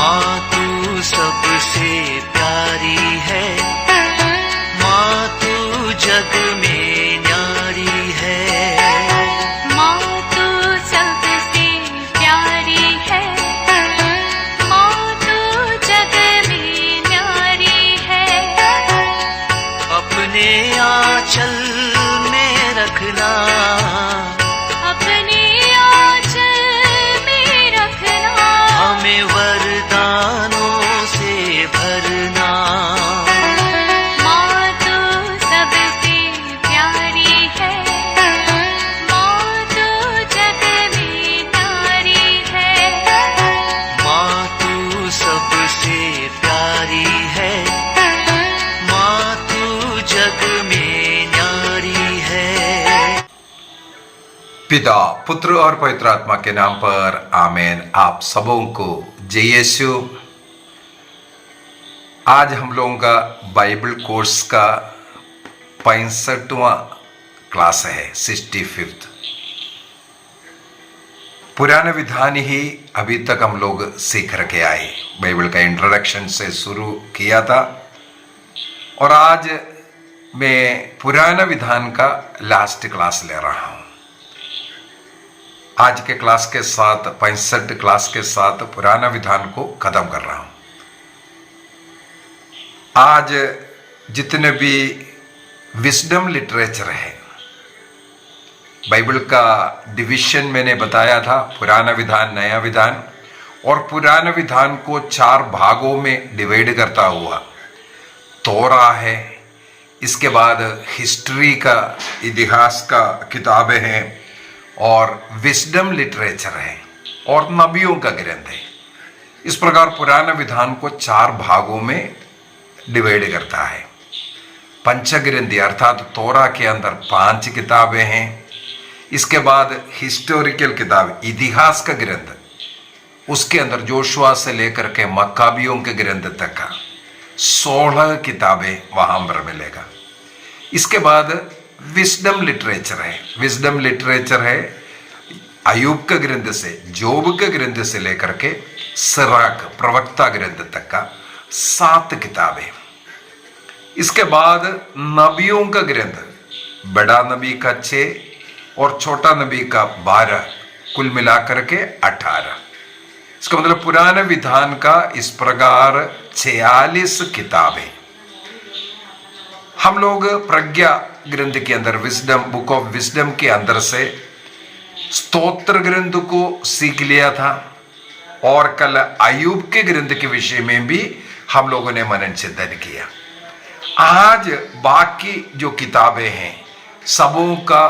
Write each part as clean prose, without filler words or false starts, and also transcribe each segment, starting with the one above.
माँ तू सबसे प्यारी है, माँ तू जग में न्यारी है। माँ तू सबसे प्यारी है, माँ तू जग में न्यारी है। अपने आंचल में रखना, अपने आंचल में रखना, हमें वरदानों से भरना। माँ तू सबसे प्यारी है, माँ तू जग में न्यारी है। माँ तू सबसे प्यारी है, माँ तू जग में न्यारी है। पिता, पुत्र और पवित्र आत्मा के नाम पर आमीन। आप सबों को जय यीशु। आज हम लोगों का बाइबल कोर्स का 65वां क्लास है, 65th। पुराने विधान ही अभी तक हम लोग सीख रखे आए। बाइबल का इंट्रोडक्शन से शुरू किया था और आज मैं पुराना विधान का लास्ट क्लास ले रहा हूं। आज के क्लास के साथ 65 क्लास के साथ पुराना विधान को खत्म कर रहा हूं। आज जितने भी विजडम लिटरेचर है, बाइबल का डिवीजन मैंने बताया था, पुराना विधान, नया विधान, और पुराना विधान को 4 भागों में डिवाइड करता हुआ तोरा है, इसके बाद हिस्ट्री का, इतिहास का किताबें हैं, और विजडम लिटरेचर है, और नबियों का ग्रंथ है। इस प्रकार पुराना विधान को 4 भागों में डिवाइड करता है। पंचग्रंथी अर्थात तोरा के अंदर 5 किताबें हैं। इसके बाद हिस्टोरिकल किताब, इतिहास का ग्रंथ, उसके अंदर जोशुआ से लेकर के मक्काबियों के ग्रंथ तक का 16 किताबें वहां पर मिलेगा। इसके बाद विजडम लिटरेचर है। विजडम लिटरेचर है अयूब का ग्रंथ से, जोब का ग्रंथ से लेकर के सिराक, प्रवक्ता ग्रंथ तक का 7 किताबें। इसके बाद नबियों का ग्रंथ, बड़ा नबी का 6 और छोटा नबी का 12, कुल मिलाकर के 18। इसका मतलब पुराने विधान का इस प्रकार 46 किताबें। हम लोग प्रज्ञा ग्रंथ के अंदर, विजडम, बुक ऑफ विजडम के अंदर से स्तोत्र ग्रंथ को सीख लिया था, और कल अयूब के ग्रंथ के विषय में भी हम लोगों ने मनन चिंतन किया। आज बाकी जो किताबें हैं सबों का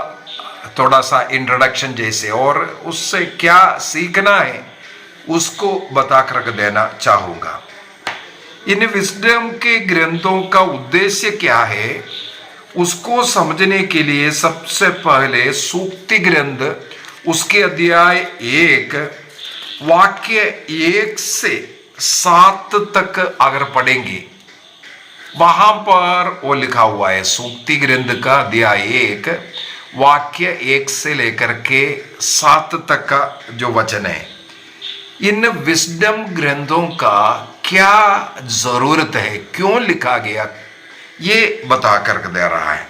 थोड़ा सा इंट्रोडक्शन जैसे, और उससे क्या सीखना है उसको बता कर देना चाहूंगा। इन विजडम के ग्रंथों का उद्देश्य क्या है उसको समझने के लिए सबसे पहले सूक्ति ग्रंथ, उसके अध्याय 1 वाक्य 1 से 7 तक अगर पढ़ेंगे, वहां पर वो लिखा हुआ है। सूक्ति ग्रंथ का अध्याय 1 वाक्य 1 से लेकर के 7 तक का जो वचन है, इन विजडम ग्रंथों का क्या जरूरत है, क्यों लिखा गया, ये बता कर दे रहा है।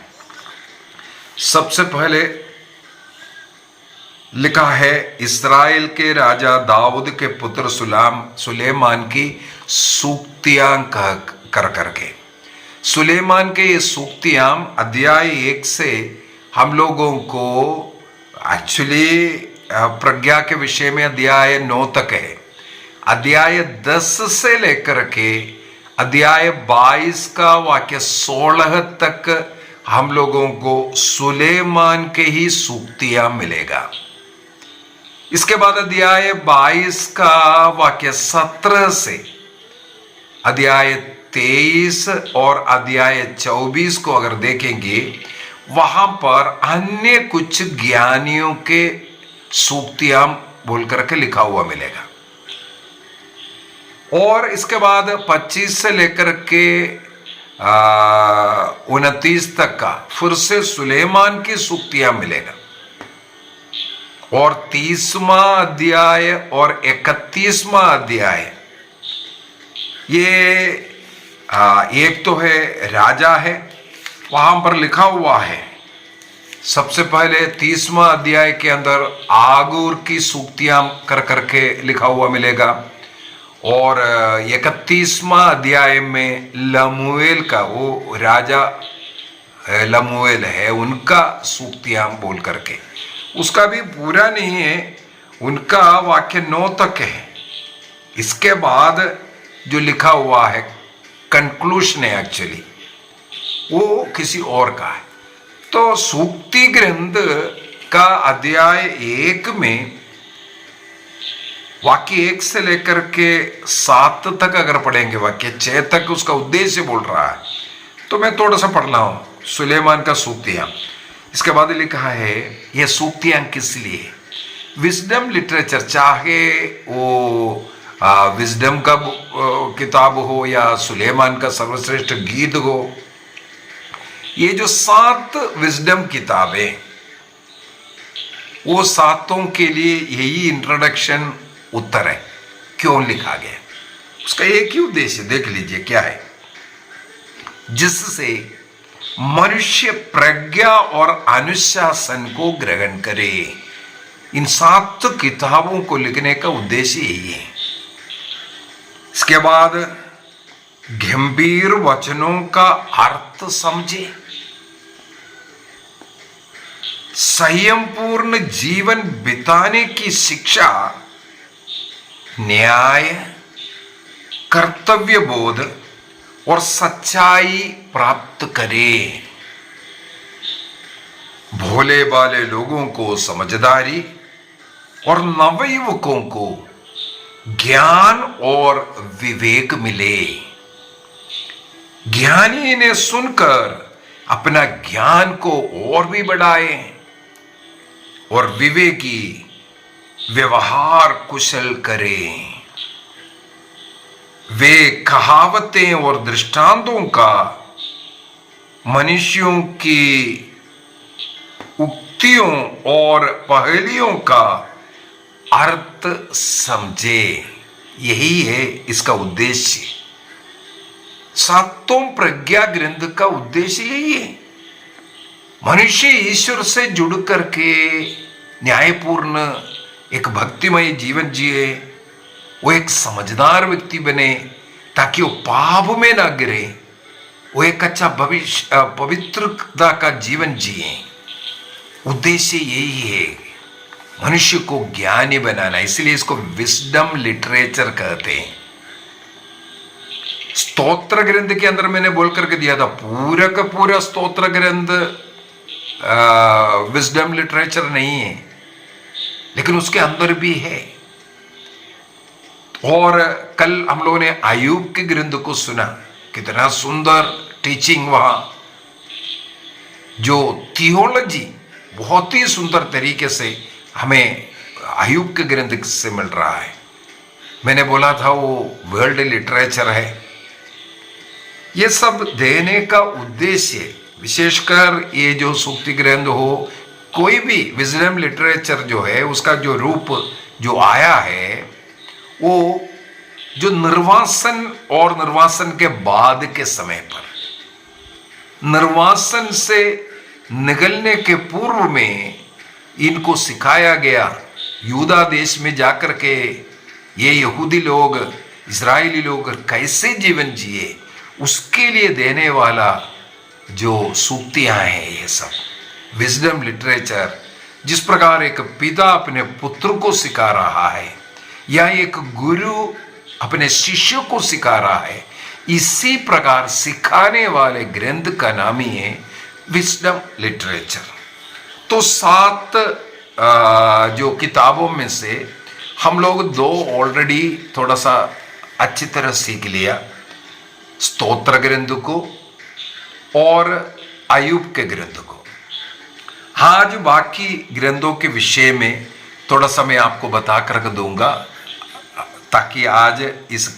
सबसे पहले लिखा है इस्राएल के राजा दाऊद के पुत्र सुलेमान की सूक्तियां कर करके। सुलेमान के ये सूक्तियां अध्याय 1 से हम लोगों को एक्चुअली प्रज्ञा के विषय में अध्याय 9 तक है। अध्याय 10 से लेकर के अध्याय 22 का वाक्य 16 तक हम लोगों को सुलेमान के ही सूक्तियां मिलेगा। इसके बाद अध्याय 22 का वाक्य 17 से अध्याय 23 और अध्याय 24 को अगर देखेंगे, वहां पर अन्य कुछ ज्ञानियों के सूक्तियां बोल करके लिखा हुआ मिलेगा। और इसके बाद 25 से लेकर के 29 तक का फिर से सुलेमान की सूक्तियां मिलेगा। और 30वां अध्याय और 31वां अध्याय ये एक तो है राजा है, वहां पर लिखा हुआ है सबसे पहले 30वां अध्याय के अंदर आगूर की सूक्तियां कर करके लिखा हुआ मिलेगा, और 31वां अध्याय में लमुएल का, वो राजा लमुएल है, उनका सूक्तियां बोल करके, उसका भी पूरा नहीं है, उनका वाक्य 9 तक है। इसके बाद जो लिखा हुआ है कंक्लूशन है, एक्चुअली वो किसी और का है। तो सूक्ति ग्रंथ का अध्याय 1 में वाक्य 1 से लेकर के 7 तक अगर पढ़ेंगे, वाक्य 6 तक उसका उद्देश्य बोल रहा है। तो मैं थोड़ा सा पढ़ रहा हूं सुलेमान का सूक्तियां। इसके बाद लिखा है ये सूक्तियां किस लिए, विजडम लिटरेचर, चाहे वो विजडम का किताब हो या सुलेमान का सर्वश्रेष्ठ गीत हो, ये जो 7 विजडम किताबें, वो 7 के लिए यही इंट्रोडक्शन उत्तर है क्यों लिखा गया। उसका एक ही उद्देश्य देख लीजिए क्या है, जिससे मनुष्य प्रज्ञा और अनुशासन को ग्रहण करे। इन 7 किताबों को लिखने का उद्देश्य यही है। इसके बाद गंभीर वचनों का अर्थ समझे, संयमपूर्ण जीवन बिताने की शिक्षा, न्याय, कर्तव्य बोध और सच्चाई प्राप्त करे। भोले भाले लोगों को समझदारी और नवयुवकों को ज्ञान और विवेक मिले। ज्ञानी इन्हें सुनकर अपना ज्ञान को और भी बढ़ाए और विवेकी व्यवहार कुशल करें। वे कहावतें और दृष्टांतों का, मनुष्यों की उक्तियों और पहेलियों का अर्थ समझे। यही है इसका उद्देश्य। 7 प्रज्ञा ग्रंथ का उद्देश्य यही है, मनुष्य ईश्वर से जुड़ करके न्यायपूर्ण एक भक्तिमय जीवन जिए, वो एक समझदार व्यक्ति बने ताकि वो पाप में ना गिरे, वो एक अच्छा भविष्य पवित्रता का जीवन जिए। उद्देश्य यही है, मनुष्य को ज्ञानी बनाना। इसलिए इसको विजडम लिटरेचर कहते हैं। स्तोत्र ग्रंथ के अंदर मैंने बोल करके दिया था, पूरा का पूरा स्तोत्र ग्रंथ विजडम लिटरेचर नहीं है, लेकिन उसके अंदर भी है। और कल हम लोगों ने अय्यूब के ग्रंथ को सुना, कितना सुंदर टीचिंग वहां, जो थियोलॉजी बहुत ही सुंदर तरीके से हमें अय्यूब के ग्रंथ से मिल रहा है। मैंने बोला था वो वर्ल्ड लिटरेचर है। ये सब देने का उद्देश्य, विशेषकर ये जो सूक्ति ग्रंथ हो, कोई भी विजडम लिटरेचर जो है, उसका जो रूप जो आया है, वो जो निर्वासन और निर्वासन के बाद के समय पर, निर्वासन से निकलने के पूर्व में इनको सिखाया गया। यूदा देश में जाकर के ये यहूदी लोग, इजरायली लोग कैसे जीवन जिए, उसके लिए देने वाला जो सूक्तियां हैं, ये सब विजडम लिटरेचर। जिस प्रकार एक पिता अपने पुत्र को सिखा रहा है या एक गुरु अपने शिष्य को सिखा रहा है, इसी प्रकार सिखाने वाले ग्रंथ का नाम ही है विजडम लिटरेचर। तो 7 जो किताबों में से हम लोग 2 ऑलरेडी थोड़ा सा अच्छी तरह सीख लिया, स्तोत्र ग्रंथ को और अय्यूब के ग्रंथ को। हाँ, जो बाकी ग्रंथों के विषय में थोड़ा सा मैं आपको बता कर दूंगा, ताकि आज इस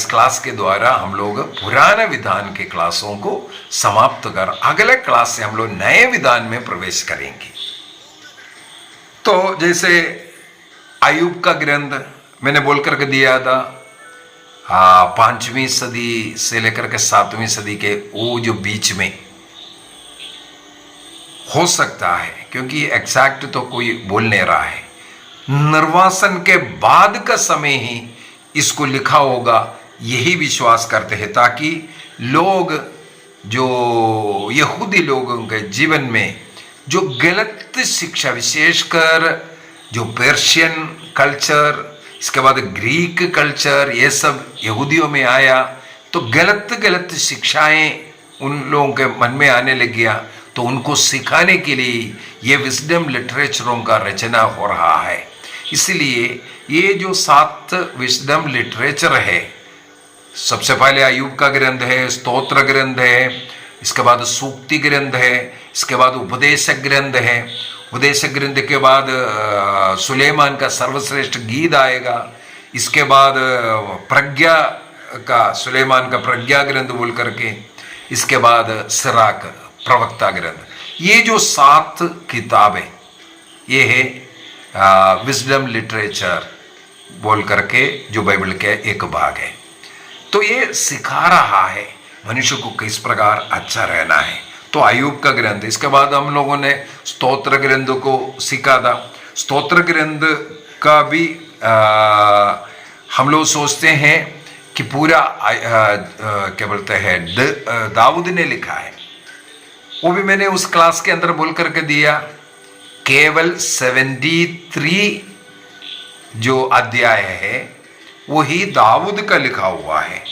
क्लास के द्वारा हम लोग पुराने विधान के क्लासों को समाप्त कर अगले क्लास से हम लोग नए विधान में प्रवेश करेंगे। तो जैसे अय्यूब का ग्रंथ मैंने बोल करके दिया था, 5वीं सदी से लेकर के 7वीं सदी के वो जो बीच में हो सकता है, क्योंकि एग्जैक्ट तो कोई बोल नहीं रहा है। निर्वासन के बाद का समय ही इसको लिखा होगा, यही विश्वास करते हैं, ताकि लोग जो यहूदी लोगों के जीवन में जो गलत शिक्षा, विशेषकर जो पर्शियन कल्चर, इसके बाद ग्रीक कल्चर, ये सब यहूदियों में आया, तो गलत गलत शिक्षाएं उन लोगों के मन में आने लग गया। तो उनको सिखाने के लिए ये विजडम लिटरेचरों का रचना हो रहा है। इसलिए ये जो 7 विजडम लिटरेचर है, सबसे पहले अय्यूब का ग्रंथ है, स्तोत्र ग्रंथ है, इसके बाद सूक्ति ग्रंथ है, इसके बाद उपदेशक ग्रंथ है, उपदेशक ग्रंथ के बाद सुलेमान का सर्वश्रेष्ठ गीत आएगा, इसके बाद प्रज्ञा का, सुलेमान का प्रज्ञा ग्रंथ बोल करके, इसके बाद सिराक प्रवक्ता ग्रंथ। ये जो 7 किताबें, ये है विजडम लिटरेचर बोल करके जो बाइबल के एक भाग है। तो ये सिखा रहा है मनुष्य को किस प्रकार अच्छा रहना है। तो अय्यूब का ग्रंथ, इसके बाद हम लोगों ने स्तोत्र ग्रंथ को सीखा था। स्तोत्र ग्रंथ का भी हम लोग सोचते हैं कि पूरा क्या बोलते हैं दाऊद ने लिखा है, वो भी मैंने उस क्लास के अंदर बोल करके दिया। केवल 73 जो अध्याय है वही दाऊद का लिखा हुआ है।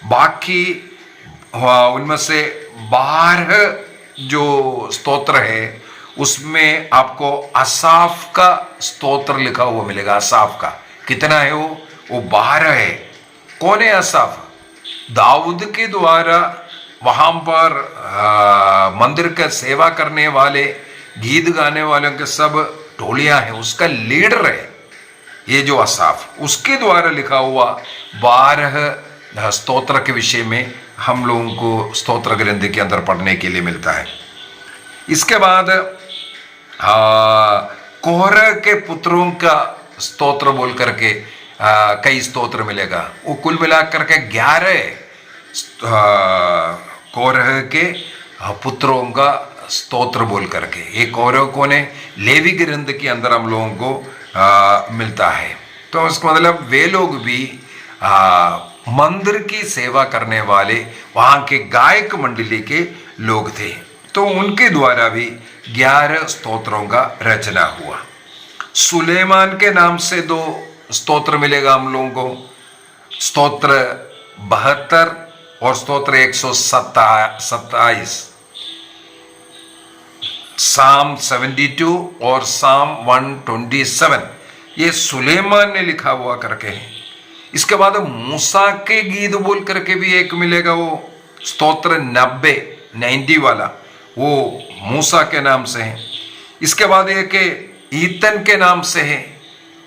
बाकी उनमें से 12 जो स्तोत्र है उसमें आपको असाफ का स्तोत्र लिखा हुआ मिलेगा। असाफ का कितना है वो 12 है। कौन है असाफ? दाऊद के द्वारा वहां पर मंदिर का सेवा करने वाले, गीत गाने वालों के सब टोलियां हैं, उसका लीडर है ये जो असाफ, उसके द्वारा लिखा हुआ 12 स्तोत्र के विषय में हम लोगों को स्तोत्र ग्रंथ के अंदर पढ़ने के लिए मिलता है। इसके बाद कोहरा के पुत्रों का स्तोत्र बोल करके कई स्तोत्र मिलेगा। वो कुल मिलाकर के 11 कोरह के पुत्रों का स्तोत्र बोल करके। एक कोरह कौन है? लेवी ग्रंथ के अंदर हम लोगों को मिलता है। तो इसका मतलब वे लोग भी मंदिर की सेवा करने वाले वहां के गायक मंडली के लोग थे, तो उनके द्वारा भी 11 स्तोत्रों का रचना हुआ। सुलेमान के नाम से 2 स्तोत्र मिलेगा हम लोगों को, स्तोत्र 72 और स्तोत्र 127, साम 72 और साम 127, ये सुलेमान ने लिखा हुआ करके है। इसके बाद मूसा के गीत बोल करके भी एक मिलेगा, वो स्तोत्र 90 वाला, वो मूसा के नाम से है। इसके बाद एक ईतन के नाम से है,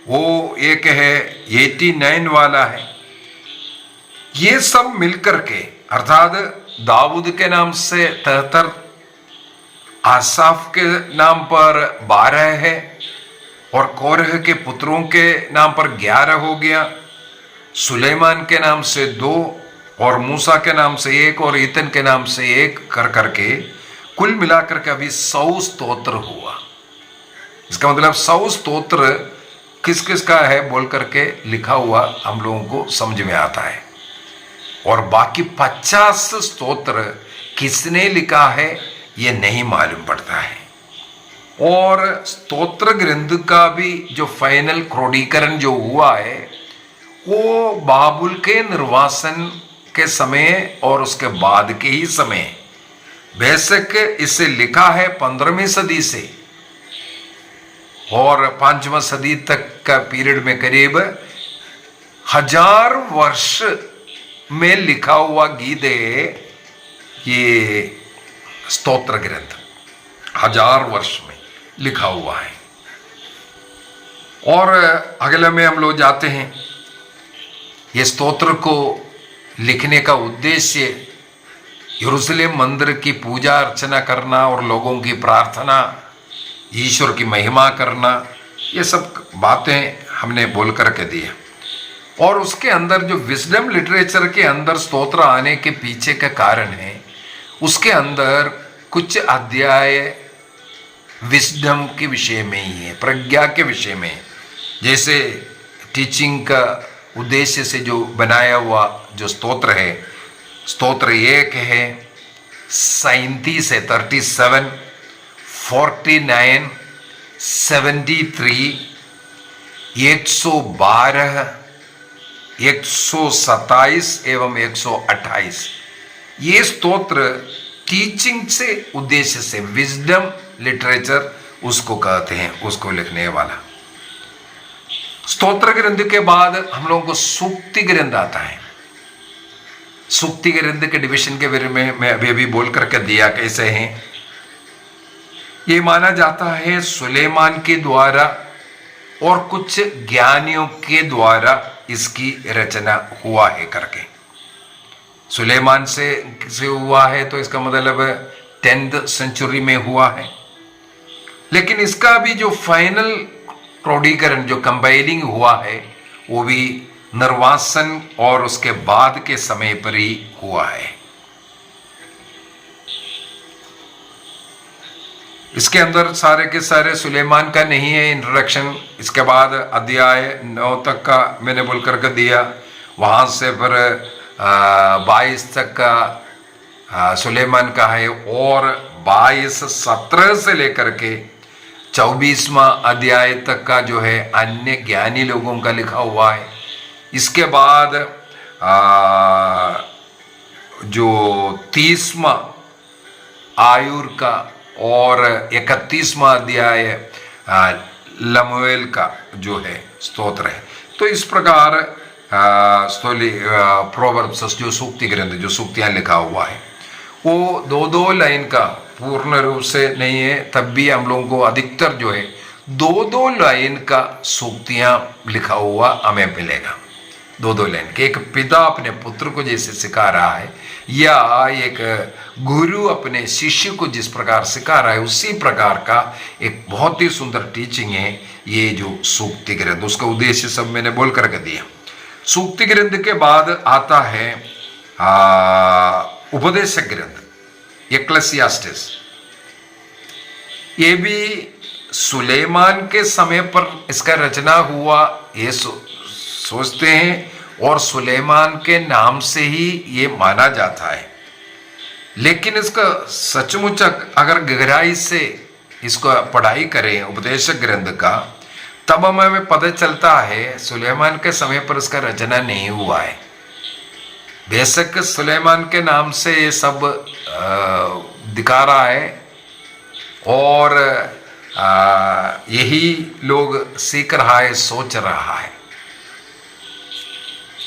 वो एक है 89 वाला है। ये सब मिलकर के अर्थात दाऊद के नाम से 73, आसाफ के नाम पर 12 है, और कोरह के पुत्रों के नाम पर 11 हो गया, सुलेमान के नाम से 2 और मूसा के नाम से 1 और ईतन के नाम से 1 कर करके कुल मिलाकर के अभी 100 स्तोत्र हुआ। इसका मतलब 100 स्तोत्र किस किस का है बोल करके लिखा हुआ हम लोगों को समझ में आता है। और बाकी 50 स्तोत्र किसने लिखा है ये नहीं मालूम पड़ता है। और स्तोत्र ग्रंथ का भी जो फाइनल क्रोडीकरण जो हुआ है वो बाबुल के निर्वासन के समय और उसके बाद के ही समय। बेशक इसे लिखा है 15वीं सदी से और 5वीं सदी तक का पीरियड में करीब 1000 वर्ष में लिखा हुआ गीत है ये स्तोत्र ग्रंथ। 1000 वर्ष में लिखा हुआ है। और अगले में हम लोग जाते हैं। ये स्तोत्र को लिखने का उद्देश्य यरूशलेम मंदिर की पूजा अर्चना करना और लोगों की प्रार्थना, ईश्वर की महिमा करना, ये सब बातें हमने बोल करके दिया। और उसके अंदर जो विजडम लिटरेचर के अंदर स्तोत्र आने के पीछे का कारण है, उसके अंदर कुछ अध्याय विजडम के विषय में ही है, प्रज्ञा के विषय में। जैसे टीचिंग का उद्देश्य से जो बनाया हुआ जो स्तोत्र है, स्तोत्र 1 है, 37 है, 37, 49, 73, 112, 127 एवं 128। ये स्तोत्र टीचिंग से उद्देश्य से विजडम लिटरेचर उसको कहते हैं, उसको लिखने वाला। स्तोत्र ग्रंथ के बाद हम लोगों को सूक्ति ग्रंथ आता है। सूक्ति ग्रंथ के डिवीजन के बारे में मैं अभी बोल करके दिया कैसे हैं। ये माना जाता है सुलेमान के द्वारा और कुछ ज्ञानियों के द्वारा इसकी रचना हुआ है करके। सुलेमान से हुआ है तो इसका मतलब 10th सेंचुरी में हुआ है। लेकिन इसका भी जो फाइनल क्रोडीकरण, जो कंपाइलिंग हुआ है, वो भी निर्वासन और उसके बाद के समय पर ही हुआ है। इसके अंदर सारे के सारे सुलेमान का नहीं है इंट्रोडक्शन। इसके बाद अध्याय 9 तक का मैंने बोल करके दिया, वहां से फिर 22 तक का सुलेमान का है, और 22, 17 से लेकर के 24वां अध्याय तक का जो है अन्य ज्ञानी लोगों का लिखा हुआ है। इसके बाद जो 30वां आयुर का और 31वां अध्याय लमुएल का जो है स्तोत्र है। तो इस प्रकार प्रोवर्ब्स जो सूक्ति ग्रंथ, जो सूक्तियां लिखा हुआ है, वो 2-2 लाइन का पूर्ण रूप से नहीं है, तब भी हम लोगों को अधिकतर जो है 2-2 लाइन का सूक्तियां लिखा हुआ हमें मिलेगा। 2-2 लाइन के। एक पिता अपने पुत्र को जैसे सिखा रहा है, या एक गुरु अपने शिष्य को जिस प्रकार सिखा रहा है, उसी प्रकार का एक बहुत ही सुंदर टीचिंग है ये जो सूक्ति ग्रंथ। उसका उद्देश्य सब मैंने बोल करके दिया। सूक्ति ग्रंथ के बाद आता है उपदेशक ग्रंथ, एक्लेसियास्टिस। ये भी सुलेमान के समय पर इसका रचना हुआ ये सोचते हैं, और सुलेमान के नाम से ही ये माना जाता है। लेकिन इसका सचमुच अगर गहराई से इसको पढ़ाई करें उपदेशक ग्रंथ का, तब हमें पता चलता है सुलेमान के समय पर इसका रचना नहीं हुआ है। बेशक सुलेमान के नाम से ये सब दिखा रहा है, और यही लोग सीख रहा है, सोच रहा है।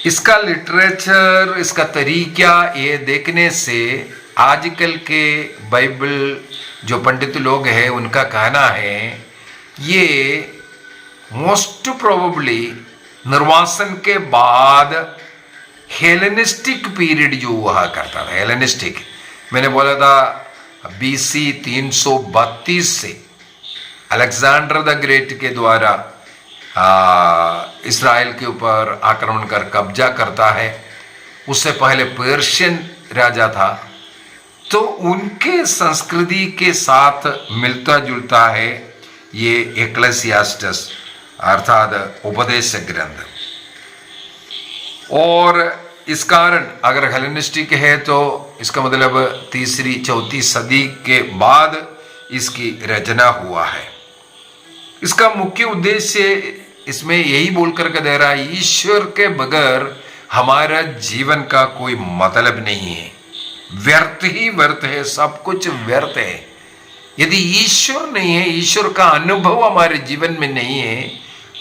इसका लिटरेचर, इसका तरीका ये देखने से आजकल के बाइबल जो पंडित लोग हैं उनका कहना है ये मोस्ट प्रोबेबली निर्वासन के बाद हेलेनिस्टिक पीरियड जो हुआ करता था। हेलेनिस्टिक मैंने बोला था BC 332 से अलेक्जेंडर द ग्रेट के द्वारा इस्राएल के ऊपर आक्रमण कर कब्जा करता है। उससे पहले पर्शियन राजा था, तो उनके संस्कृति के साथ मिलता जुलता है ये एक्लेसियास्टिस अर्थात उपदेशक ग्रंथ। और इस कारण अगर हेलेनिस्टिक है तो इसका मतलब 3री-4थी सदी के बाद इसकी रचना हुआ है। इसका मुख्य उद्देश्य इसमें यही बोल करके दे रहा है, ईश्वर के बगैर हमारा जीवन का कोई मतलब नहीं है, व्यर्थ ही व्यर्थ है, सब कुछ व्यर्थ है। यदि ईश्वर नहीं है, ईश्वर का अनुभव हमारे जीवन में नहीं है,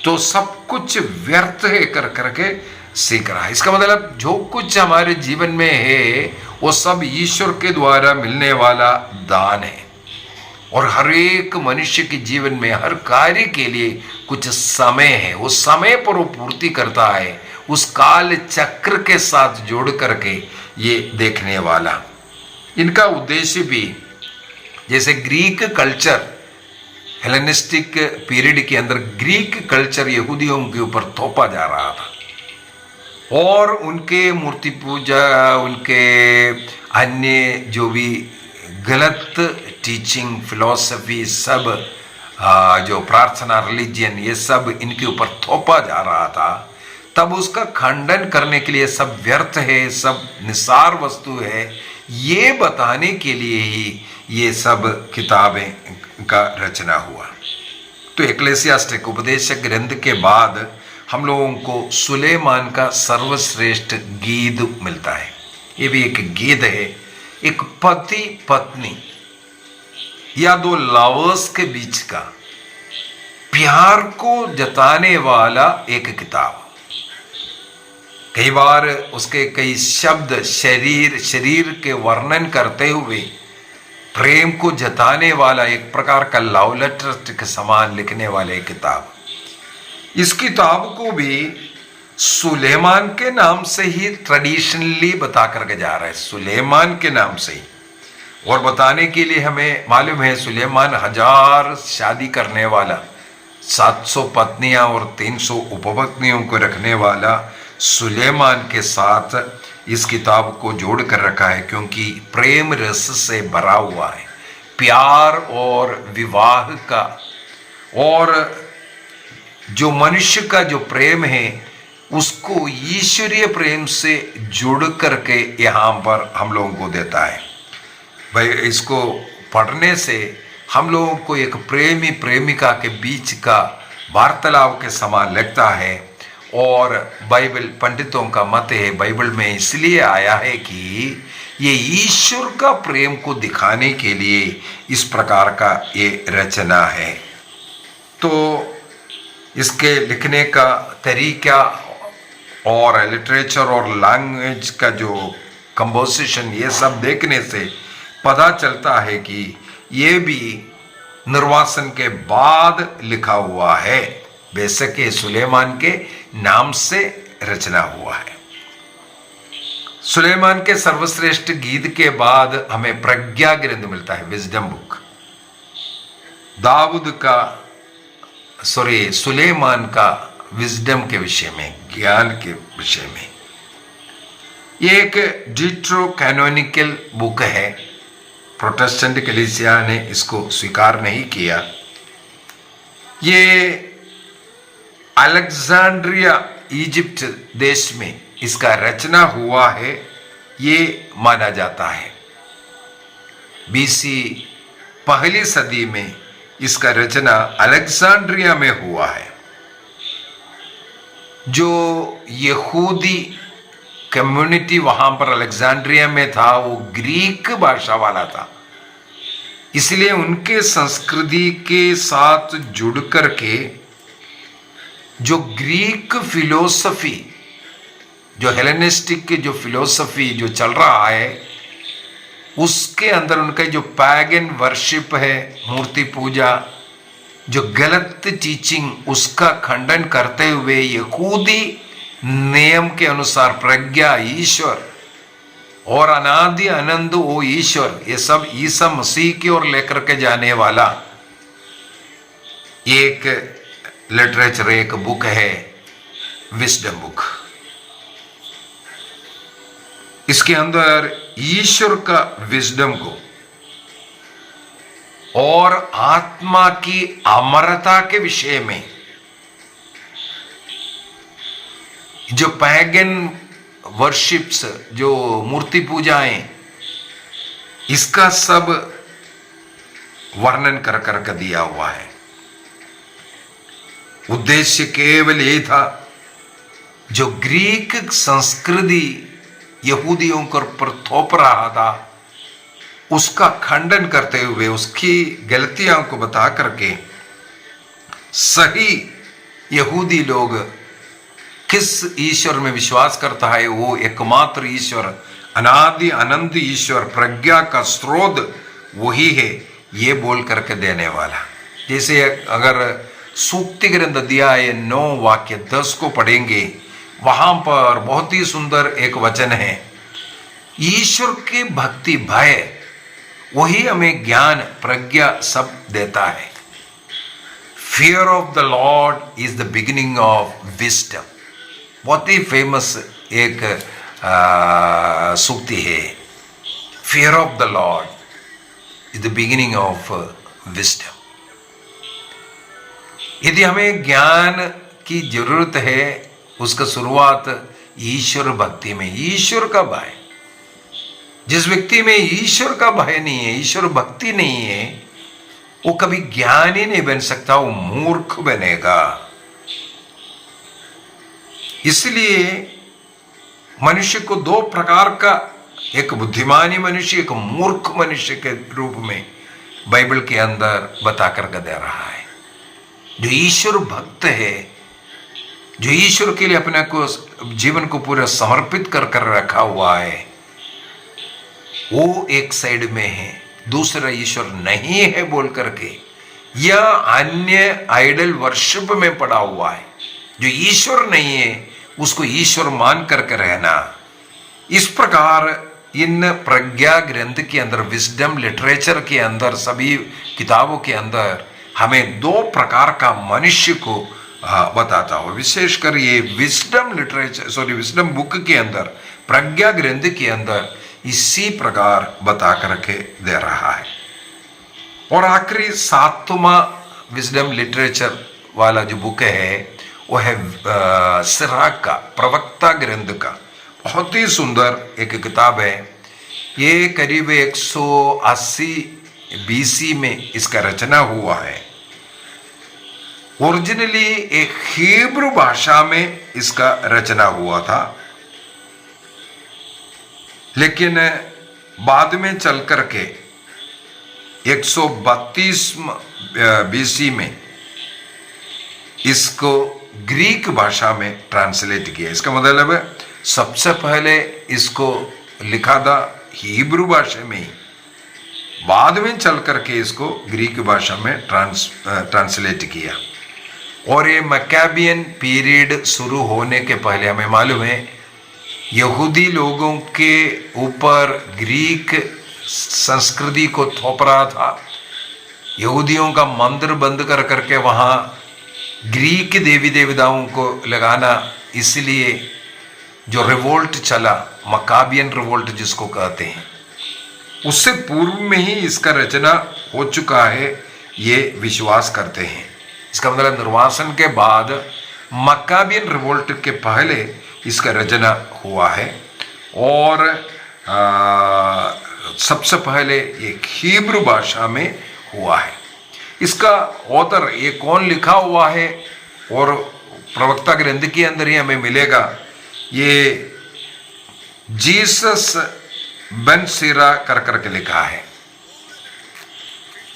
तो सब कुछ व्यर्थ है कर करके सीख रहा है। इसका मतलब जो कुछ हमारे जीवन में है वो सब ईश्वर के द्वारा मिलने वाला दान है, और हर एक मनुष्य के जीवन में हर कार्य के लिए कुछ समय है, उस समय पर वो पूर्ति करता है, उस काल चक्र के साथ जोड़ करके ये देखने वाला। इनका उद्देश्य भी जैसे ग्रीक कल्चर, हेलेनिस्टिक पीरियड के अंदर ग्रीक कल्चर यहूदियों के ऊपर थोपा जा रहा था, और उनके मूर्ति पूजा, उनके अन्य जो भी गलत टीचिंग, फिलॉसफी, सब जो प्रार्थना, रिलीजियन, ये सब इनके ऊपर थोपा जा रहा था, तब उसका खंडन करने के लिए सब व्यर्थ है, सब निसार वस्तु है, ये बताने के लिए ही ये सब किताबें का रचना हुआ। तो एक्लेसियास्टिक उपदेशक ग्रंथ के बाद हम लोगों को सुलेमान का सर्वश्रेष्ठ गीत मिलता है। ये भी एक गीत है, एक पति पत्नी या दो लवर्स के बीच का प्यार को जताने वाला एक किताब। कई बार उसके कई शब्द शरीर के वर्णन करते हुए प्रेम को जताने वाला एक प्रकार का लव लेटर के समान लिखने वाले किताब। इस किताब को भी सुलेमान के नाम से ही ट्रेडिशनली बता करके जा रहा है, सुलेमान के नाम से ही। और बताने के लिए हमें मालूम है सुलेमान 1000 शादी करने वाला, 700 पत्नियां और 300 उपपत्नियों को रखने वाला सुलेमान के साथ इस किताब को जोड़ कर रखा है, क्योंकि प्रेम रस से भरा हुआ है, प्यार और विवाह का, और जो मनुष्य का जो प्रेम है उसको ईश्वरीय प्रेम से जुड़ करके यहाँ पर हम लोगों को देता है। भाई इसको पढ़ने से हम लोगों को एक प्रेमी प्रेमिका के बीच का वार्तालाप के समान लगता है। और बाइबल पंडितों का मत है, बाइबल में इसलिए आया है कि ये ईश्वर का प्रेम को दिखाने के लिए इस प्रकार का ये रचना है। तो इसके लिखने का तरीका और लिटरेचर और लैंग्वेज का जो कंपोजिशन, ये सब देखने से पता चलता है कि ये भी निर्वासन के बाद लिखा हुआ है। बेशक ये सुलेमान के नाम से रचना हुआ है। सुलेमान के सर्वश्रेष्ठ गीत के बाद हमें प्रज्ञा ग्रंथ मिलता है, विजडम बुक। सुलेमान का विजडम के विषय में, ज्ञान के विषय में, ये एक डिट्रो कैनोनिकल बुक है। प्रोटेस्टेंट कलीसिया ने इसको स्वीकार नहीं किया। ये अलेक्जेंड्रिया इजिप्ट देश में इसका रचना हुआ है, ये माना जाता है। बीसी पहली सदी में इसका रचना अलेक्जेंड्रिया में हुआ है। जो यहूदी कम्युनिटी वहां पर अलेक्जेंड्रिया में था, वो ग्रीक भाषा वाला था, इसलिए उनके संस्कृति के साथ जुड़ करके जो ग्रीक फिलोसफी, जो हेलेनिस्टिक की जो फिलोसफी जो चल रहा है, उसके अंदर उनका जो पैगन वर्शिप है, मूर्ति पूजा, जो गलत टीचिंग, उसका खंडन करते हुए यहूदी नियम के अनुसार प्रज्ञा, ईश्वर और अनादि आनंद वो ईश्वर, ये सब ईसा मसीह की ओर लेकर के जाने वाला एक लिटरेचर, एक बुक है विजडम बुक। इसके अंदर ईश्वर का विजडम को और आत्मा की अमरता के विषय में, जो पैगन वर्शिप्स, जो मूर्ति पूजाएं, इसका सब वर्णन कर कर दिया हुआ है। उद्देश्य केवल ये था, जो ग्रीक संस्कृति यहूदियों के ऊपर थोप रहा था, उसका खंडन करते हुए, उसकी गलतियों को बता करके सही यहूदी लोग किस ईश्वर में विश्वास करता है, वो एकमात्र ईश्वर, अनादि अनंत ईश्वर, प्रज्ञा का स्रोत वही है, ये बोल करके देने वाला। जैसे अगर सूक्ति ग्रंथ अध्याय 9 वाक्य 10 को पढ़ेंगे, वहां पर बहुत ही सुंदर एक वचन है, ईश्वर की भक्ति, भय, वही हमें ज्ञान, प्रज्ञा सब देता है। Fear of the Lord is the beginning of wisdom. बहुत ही फेमस एक सूक्ति है, fear of the Lord is the beginning of wisdom. यदि हमें ज्ञान की जरूरत है, उसका शुरुआत ईश्वर भक्ति में, ईश्वर का भय। जिस व्यक्ति में ईश्वर का भय नहीं है, ईश्वर भक्ति नहीं है, वो कभी ज्ञानी नहीं बन सकता, वो मूर्ख बनेगा। इसलिए मनुष्य को दो प्रकार का, एक बुद्धिमानी मनुष्य, एक मूर्ख मनुष्य के रूप में बाइबल के अंदर बता करके दे रहा है। जो ईश्वर भक्त है, जो ईश्वर के लिए अपने को जीवन को पूरा समर्पित कर कर रखा हुआ है, वो एक साइड में है, दूसरा ईश्वर नहीं है बोल करके या अन्य आइडल वर्शिप में पड़ा हुआ है। जो ईश्वर नहीं है उसको ईश्वर मान करके रहना। इस प्रकार इन प्रज्ञा ग्रंथ के अंदर, विजडम लिटरेचर के अंदर, सभी किताबों के अंदर हमें दो प्रकार का मनुष्य को बताता हो। विशेषकर ये विजडम लिटरेचर, विजडम बुक के अंदर, प्रज्ञा ग्रंथ के अंदर इसी प्रकार बता करके दे रहा है। और आखिरी 7वां विजडम लिटरेचर वाला जो बुक है वो है सिराक का, प्रवक्ता ग्रंथ का। बहुत ही सुंदर एक किताब है। ये करीब 180 BC में इसका रचना हुआ है। ओरिजिनली एक हिब्रू भाषा में इसका रचना हुआ था, लेकिन बाद में चल करके 132 BC में इसको ग्रीक भाषा में ट्रांसलेट किया। इसका मतलब है सबसे पहले इसको लिखा था हिब्रू भाषा में ही, बाद में चल करके इसको ग्रीक भाषा में ट्रांसलेट किया। और ये मक्काबियन पीरियड शुरू होने के पहले हमें मालूम है यहूदी लोगों के ऊपर ग्रीक संस्कृति को थोप रहा था। यहूदियों का मंदिर बंद कर करके वहाँ ग्रीक देवी देवताओं को लगाना, इसलिए जो रिवोल्ट चला, मकाबियन रिवोल्ट जिसको कहते हैं, उससे पूर्व में ही इसका रचना हो चुका है, ये विश्वास करते हैं। इसका मतलब निर्वासन के बाद मकाबियन रिवोल्ट के पहले इसका रचना हुआ है। और सबसे पहले एक हिब्रू भाषा में हुआ है। इसका ऑथर ये कौन लिखा हुआ है और प्रवक्ता ग्रंथ के अंदर ही हमें मिलेगा, ये जीसस बन सीरा कर करके लिखा है।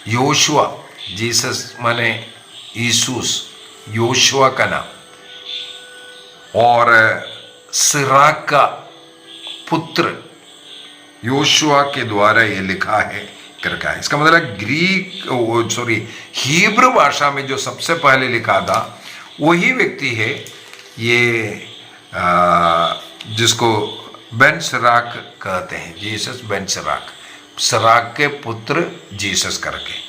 योशुआ, जीसस माने यीशुस, योशुआ का नाम, और सिराक का पुत्र योशुआ के द्वारा ये लिखा है करके है। इसका मतलब हिब्रू भाषा में जो सबसे पहले लिखा था वही व्यक्ति है ये, जिसको बेन सिराक कहते हैं, जीसस बेन सिराक, सिराक के पुत्र जीसस करके।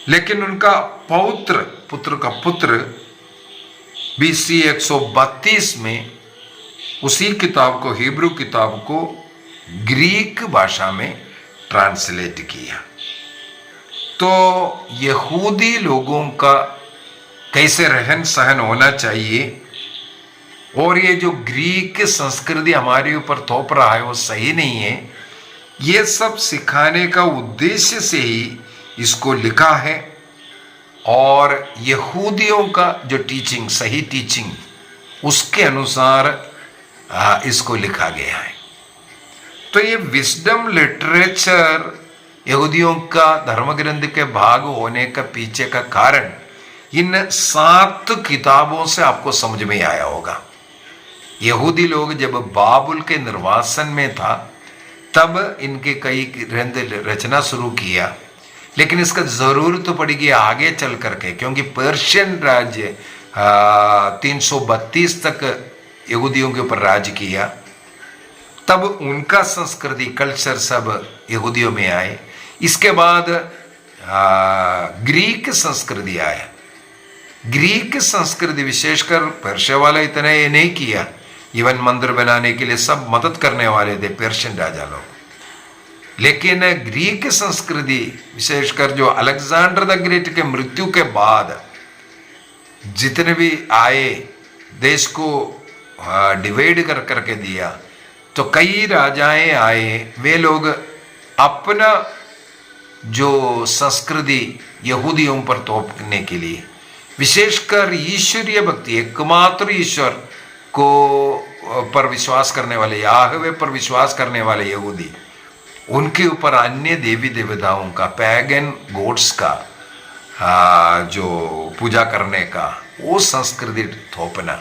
लेकिन उनका पुत्र का पुत्र BC 132 में उसी किताब को, हिब्रू किताब को ग्रीक भाषा में ट्रांसलेट किया। तो यहूदी लोगों का कैसे रहन सहन होना चाहिए और ये जो ग्रीक संस्कृति हमारे ऊपर थोप रहा है वो सही नहीं है, ये सब सिखाने का उद्देश्य से ही इसको लिखा है। और यहूदियों का जो टीचिंग, सही टीचिंग, उसके अनुसार इसको लिखा गया है। तो ये विजडम लिटरेचर यहूदियों का धर्म ग्रंथ के भाग होने का पीछे का कारण इन 7 किताबों से आपको समझ में आया होगा। यहूदी लोग जब बाबुल के निर्वासन में था तब इनके कई ग्रंथ रचना शुरू किया, लेकिन इसका जरूरत तो पड़ेगी आगे चल करके, क्योंकि पर्शियन राज्य 332 तक यहूदियों के ऊपर राज किया। तब उनका संस्कृति, कल्चर सब यहूदियों में आए। इसके बाद ग्रीक संस्कृति आया। ग्रीक संस्कृति, विशेषकर पर्शिया वाला इतना ये नहीं किया, इवन मंदिर बनाने के लिए सब मदद करने वाले थे पर्शियन राजा लोग, लेकिन ग्रीक संस्कृति विशेषकर जो अलेक्जेंडर द ग्रेट के मृत्यु के बाद जितने भी आए, देश को डिवाइड कर करके दिया, तो कई राजाएं आए, वे लोग अपना जो संस्कृति यहूदियों पर थोपने के लिए, विशेषकर ईश्वरीय भक्ति, एकमात्र ईश्वर को पर विश्वास करने वाले, याहवे पर विश्वास करने वाले यहूदी, उनके ऊपर अन्य देवी देवताओं का, पैगन गॉड्स का जो पूजा करने का वो संस्कृति थोपना,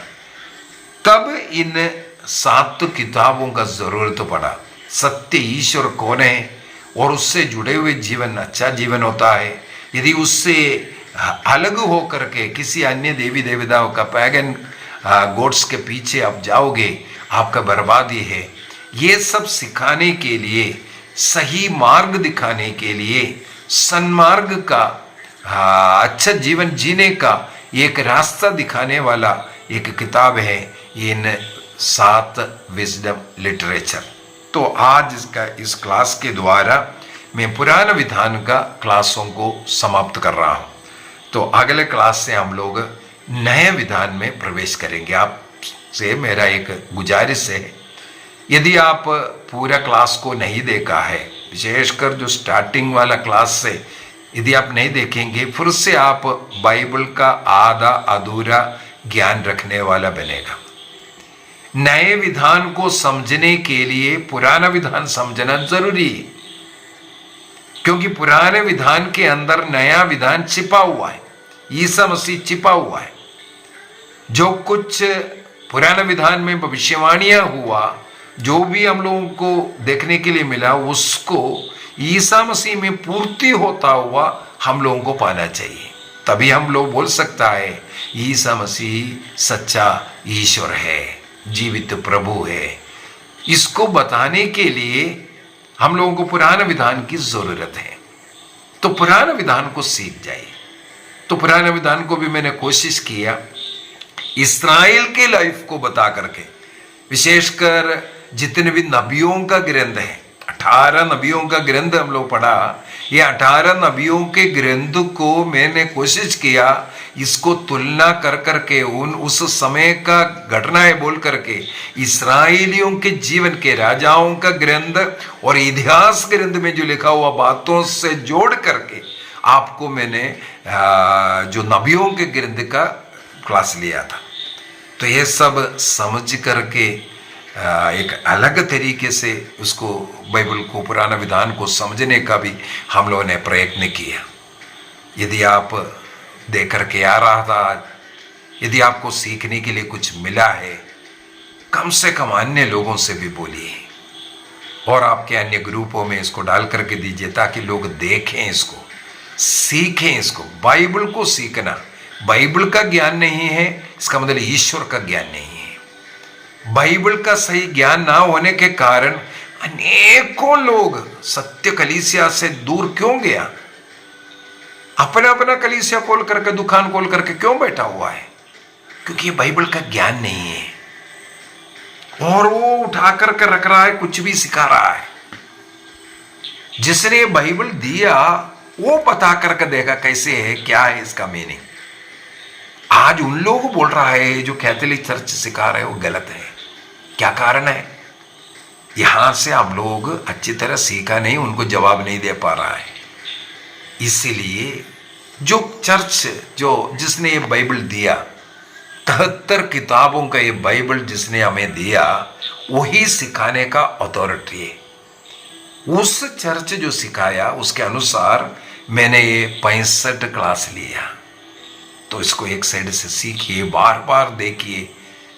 तब इन 7 किताबों का जरूरत पड़ा। सत्य ईश्वर कौन है और उससे जुड़े हुए जीवन अच्छा जीवन होता है। यदि उससे अलग हो करके किसी अन्य देवी देवताओं का, पैगन गॉड्स के पीछे आप जाओगे, आपका बर्बादी है। ये सब सिखाने के लिए, सही मार्ग दिखाने के लिए, सन्मार्ग का अच्छा जीवन जीने का एक रास्ता दिखाने वाला एक किताब है इन 7 विजडम लिटरेचर। तो आज इसका इस क्लास के द्वारा मैं पुराण विधान का क्लासों को समाप्त कर रहा हूँ। तो अगले क्लास से हम लोग नए विधान में प्रवेश करेंगे। आपसे मेरा एक गुजारिश है, यदि आप पूरा क्लास को नहीं देखा है, विशेषकर जो स्टार्टिंग वाला क्लास से यदि आप नहीं देखेंगे, फिर से आप बाइबल का आधा अधूरा ज्ञान रखने वाला बनेगा। नए विधान को समझने के लिए पुराना विधान समझना जरूरी है, क्योंकि पुराने विधान के अंदर नया विधान छिपा हुआ है, ईसा मसीह छिपा हुआ है। जो कुछ पुराने विधान में भविष्यवाणियां हुआ, जो भी हम लोगों को देखने के लिए मिला, उसको ईसा मसीह में पूर्ति होता हुआ हम लोगों को पाना चाहिए। तभी हम लोग बोल सकता है ईसा मसीह सच्चा ईश्वर है, जीवित प्रभु है। इसको बताने के लिए हम लोगों को पुराने विधान की जरूरत है। तो पुराने विधान को सीख जाइए। तो पुराने विधान को भी मैंने कोशिश किया इस्राएल के लाइफ को बता करके, विशेषकर जितने भी नबियों का ग्रंथ है, 18 नबियों का ग्रंथ हम लोग पढ़ा। ये 18 नबियों के ग्रंथ को मैंने कोशिश किया इसको तुलना कर करके, उस समय का घटनाएं बोल करके, इस्राएलियों के जीवन के, राजाओं का ग्रंथ और इतिहास ग्रंथ में जो लिखा हुआ बातों से जोड़ करके आपको मैंने जो नबियों के ग्रंथ का क्लास लिया था। तो ये सब समझ करके एक अलग तरीके से उसको, बाइबल को, पुराना विधान को समझने का भी हम लोगों ने प्रयत्न किया। यदि आप देख करके आ रहा था, यदि आपको सीखने के लिए कुछ मिला है, कम से कम अन्य लोगों से भी बोलिए और आपके अन्य ग्रुपों में इसको डाल करके दीजिए, ताकि लोग देखें, इसको सीखें। इसको बाइबल को सीखना, बाइबल का ज्ञान नहीं है इसका मतलब ईश्वर का ज्ञान नहीं है। बाइबल का सही ज्ञान ना होने के कारण अनेकों लोग सत्य कलीसिया से दूर क्यों गया? अपना अपना कलीसिया खोल करके, दुकान खोल करके क्यों बैठा हुआ है? क्योंकि ये बाइबल का ज्ञान नहीं है और वो उठा करके रख रहा है, कुछ भी सिखा रहा है। जिसने बाइबल दिया वो बता करके देखा कैसे है, क्या है इसका मीनिंग। आज उन लोग बोल रहा है जो कैथोलिक चर्च सिखा रहे हैं वो गलत है। क्या कारण है? यहां से हम लोग अच्छी तरह सीखा नहीं, उनको जवाब नहीं दे पा रहा है। इसीलिए जो चर्च, जो जिसने ये बाइबल दिया, 73 किताबों का ये बाइबल जिसने हमें दिया, वही सिखाने का अथॉरिटी है। उस चर्च जो सिखाया उसके अनुसार मैंने ये 65 क्लास लिया। तो इसको एक साइड से सीखिए, बार बार देखिए।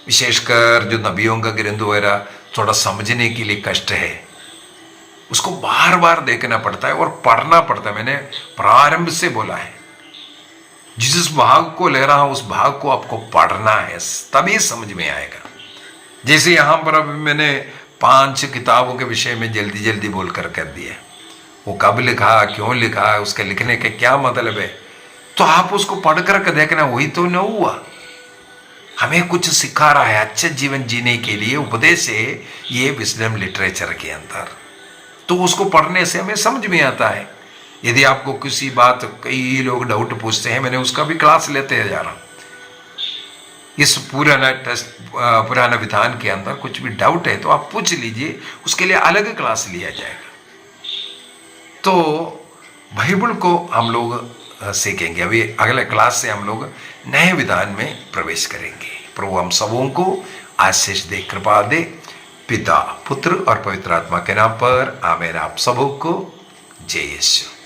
विशेषकर जो नबियों का ग्रंथ वगैरह थोड़ा समझने के लिए कष्ट है, उसको बार बार देखना पड़ता है और पढ़ना पड़ता है। मैंने प्रारंभ से बोला है, जिस भाग को ले रहा हूं उस भाग को आपको पढ़ना है, तभी समझ में आएगा। जैसे यहां पर अभी मैंने 5 किताबों के विषय में जल्दी जल्दी बोलकर कर दिया। वो कब लिखा, क्यों लिखा, उसके लिखने का क्या मतलब है, तो आप उसको पढ़ कर देखना, वही तो न हुआ। हमें कुछ सिखा रहा है अच्छे जीवन जीने के लिए उपदेश है ये विस्डम लिटरेचर के अंदर, तो उसको पढ़ने से हमें समझ में आता है। यदि आपको किसी बात, कई लोग डाउट पूछते हैं, मैंने उसका भी क्लास लेते जा रहा हूं। इस पुराना विधान के अंदर कुछ भी डाउट है तो आप पूछ लीजिए, उसके लिए अलग क्लास लिया जाएगा। तो बाइबल को हम लोग सीखेंगे। अभी अगले क्लास से हम लोग नए विधान में प्रवेश करेंगे। प्रभु हम सबों को आशीष दे, कृपा दे, पिता, पुत्र और पवित्र आत्मा के नाम पर आमीन। आप सबों को जय यीशु।